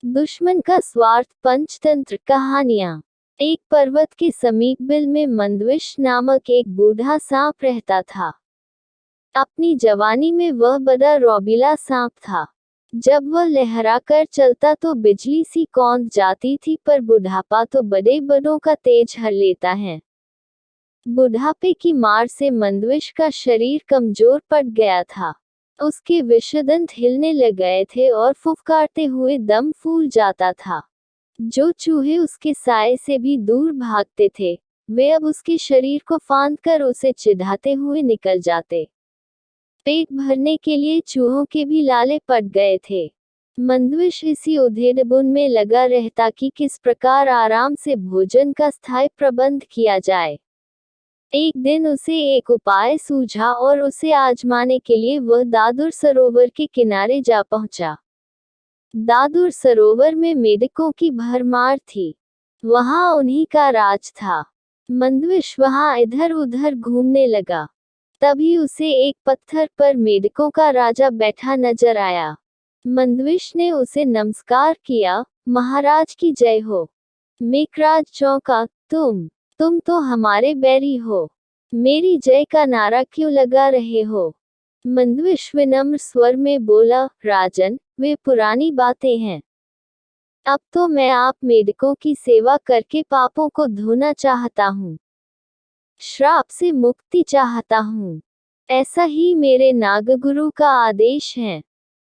दुश्मन का स्वार्थ। पंचतंत्र कहानियां। एक पर्वत के समीप बिल में मंदविश नामक एक बूढ़ा सांप रहता था। अपनी जवानी में वह बड़ा रौबीला सांप था। जब वह लहराकर चलता तो बिजली सी कौंध जाती थी, पर बुढ़ापा तो बड़े बड़ों का तेज हर लेता है। बुढ़ापे की मार से मंदविश का शरीर कमजोर पड़ गया था। उसके विषदंत हिलने लग गए थे और फुफकारते हुए दम फूल जाता था। जो चूहे उसके साए से भी दूर भागते थे, वे अब उसके शरीर को फांदकर उसे चिढ़ाते हुए निकल जाते। पेट भरने के लिए चूहों के भी लाले पड़ गए थे। मंदविश इसी उधेड़बुन में लगा रहता कि किस प्रकार आराम से भोजन का स्थायी प्रबंध किया जाए। एक दिन उसे एक उपाय सूझा और उसे आजमाने के लिए वह दादुर सरोवर के किनारे जा पहुंचा। दादुर सरोवर में मेढकों की भरमार थी। वहां उन्हीं का राज था। मंदविश वहां इधर उधर घूमने लगा। तभी उसे एक पत्थर पर मेढकों का राजा बैठा नजर आया। मंदविश ने उसे नमस्कार किया। महाराज की जय हो। मेघराज चौंका। तुम तो हमारे बैरी हो। मेरी जय का नारा क्यों लगा रहे हो? मंदविश विनम्र स्वर में बोला, राजन, वे पुरानी बातें हैं। अब तो मैं आप मेढकों की सेवा करके पापों को धोना चाहता हूँ। श्राप से मुक्ति चाहता हूँ। ऐसा ही मेरे नागगुरु का आदेश है।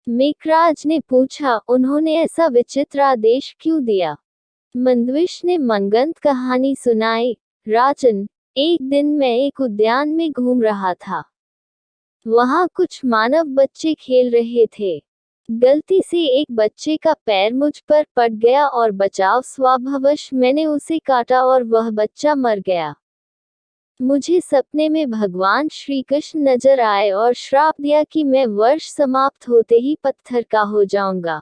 मेघराज ने पूछा, उन्होंने ऐसा विचित्र आदेश क्यों दिया? मंदविश ने मनगंत कहानी सुनाई। राजन, एक दिन मैं एक उद्यान में घूम रहा था। वहां कुछ मानव बच्चे खेल रहे थे। गलती से एक बच्चे का पैर मुझ पर पड़ गया और बचाव स्वभावश मैंने उसे काटा और वह बच्चा मर गया। मुझे सपने में भगवान श्री कृष्ण नजर आए और श्राप दिया कि मैं वर्ष समाप्त होते ही पत्थर का हो जाऊंगा।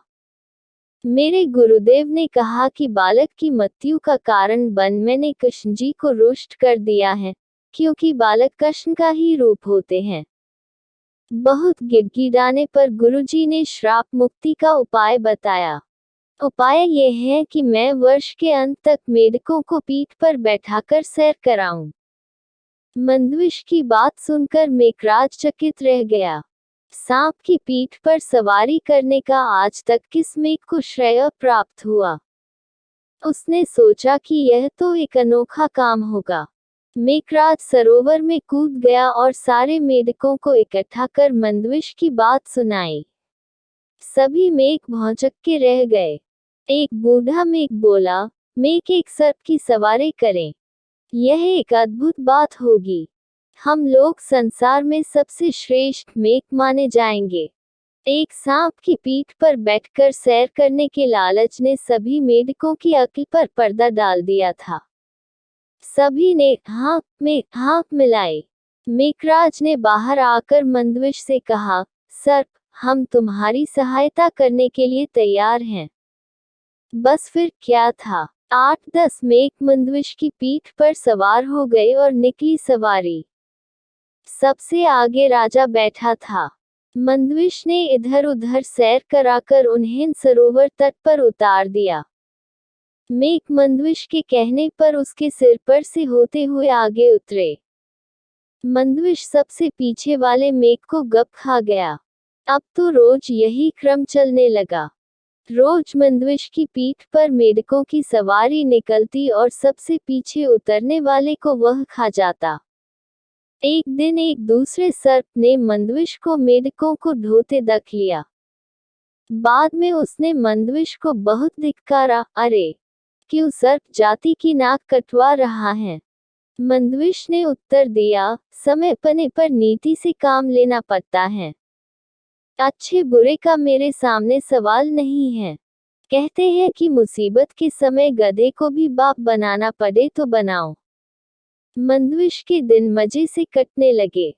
मेरे गुरुदेव ने कहा कि बालक की मृत्यु का कारण बन मैंने कृष्ण जी को रुष्ट कर दिया है, क्योंकि बालक कृष्ण का ही रूप होते हैं। बहुत गिड़गिड़ाने पर गुरुजी ने श्राप मुक्ति का उपाय बताया। उपाय यह है कि मैं वर्ष के अंत तक मेढकों को पीठ पर बैठाकर सैर कराऊं। मंदविश की बात सुनकर मेघराज चकित रह गया। सांप की पीठ पर सवारी करने का आज तक किस मेघ को श्रेय प्राप्त हुआ? उसने सोचा कि यह तो एक अनोखा काम होगा। मेघराज सरोवर में कूद गया और सारे मेढकों को इकट्ठा कर मंदविश की बात सुनाई। सभी मेघ भौंचक्के रह गए। एक बूढ़ा मेघ बोला, मेघ एक सर्प की सवारी करें। यह एक अद्भुत बात होगी। हम लोग संसार में सबसे श्रेष्ठ मेघ माने जाएंगे। एक सांप की पीठ पर बैठकर सैर करने के लालच ने सभी मेढकों की अक्ल पर पर्दा डाल दिया था। सभी ने हाँक में हाँक मिलाई। मेघराज ने बाहर आकर मंदविश से कहा, सर्प, हम तुम्हारी सहायता करने के लिए तैयार हैं। बस फिर क्या था। 8-10 मेघ मंदविश की पीठ पर सवार हो गए और निकली सवारी। सबसे आगे राजा बैठा था। मंदविश ने इधर उधर सैर कराकर उन्हें सरोवर तट पर उतार दिया। मेघ मंदविश के कहने पर उसके सिर पर से होते हुए आगे उतरे। मंदविश सबसे पीछे वाले मेघ को गप खा गया। अब तो रोज यही क्रम चलने लगा। रोज मंदविश की पीठ पर मेढकों की सवारी निकलती और सबसे पीछे उतरने वाले को वह खा जाता। एक दिन एक दूसरे सर्प ने मंदविश को मेढकों को ढोते देख लिया। बाद में उसने मंदविश को बहुत धिक्कारा, अरे, क्यों सर्प जाति की नाक कटवा रहा है? मंदविश ने उत्तर दिया, समय पने पर नीति से काम लेना पड़ता है। अच्छे बुरे का मेरे सामने सवाल नहीं है। कहते हैं कि मुसीबत के समय गधे को भी बाप बनाना पड़े तो बनाओ। मंदविश के दिन मजे से कटने लगे।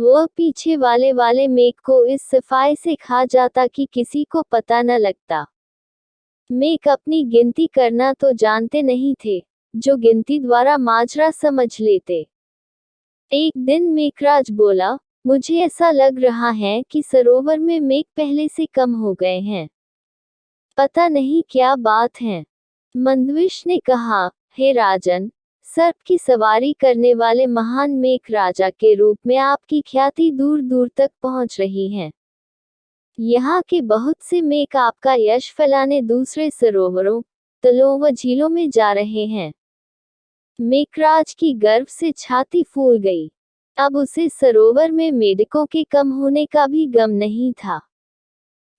वह पीछे वाले मेघ को इस सफाई से खा जाता कि किसी को पता न लगता। मेघ अपनी गिनती करना तो जानते नहीं थे, जो गिनती द्वारा माजरा समझ लेते। एक दिन मेघराज बोला, मुझे ऐसा लग रहा है कि सरोवर में मेघ पहले से कम हो गए हैं। पता नहीं क्या बात है। मंदविश ने कहा, हे राजन, सर्प की सवारी करने वाले महान मेघ राजा के रूप में आपकी ख्याति दूर दूर तक पहुंच रही है। यहाँ के बहुत से मेघ आपका यश फैलाने दूसरे सरोवरों, तलों व झीलों में जा रहे हैं। मेघराज की गर्व से छाती फूल गई। अब उसे सरोवर में मेढकों के कम होने का भी गम नहीं था।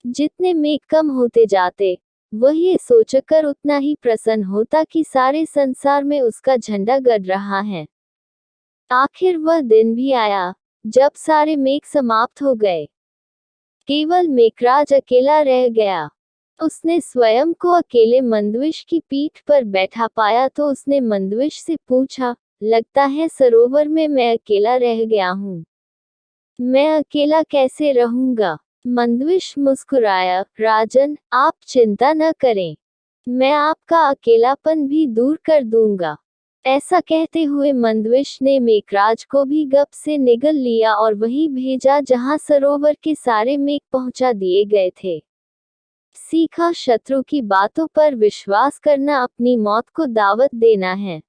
जितने मेघ कम होते जाते, वह ये सोचकर उतना ही प्रसन्न होता कि सारे संसार में उसका झंडा गड़ रहा है। आखिर वह दिन भी आया, जब सारे मेघ समाप्त हो गए। केवल मेघराज अकेला रह गया। उसने स्वयं को अकेले मंदविश की पीठ पर बैठा पाया तो उसने मंदविश से पूछा, लगता है सरोवर में मैं अकेला रह गया हूँ। मैं अकेला कैसे रहूंगा? मंदविश मुस्कुराया, राजन, आप चिंता न करें। मैं आपका अकेलापन भी दूर कर दूंगा। ऐसा कहते हुए मंदविश ने मेघराज को भी गप से निगल लिया और वहीं भेजा जहां सरोवर के सारे मेघ पहुंचा दिए गए थे। सीखा, शत्रु की बातों पर विश्वास करना अपनी मौत को दावत देना है।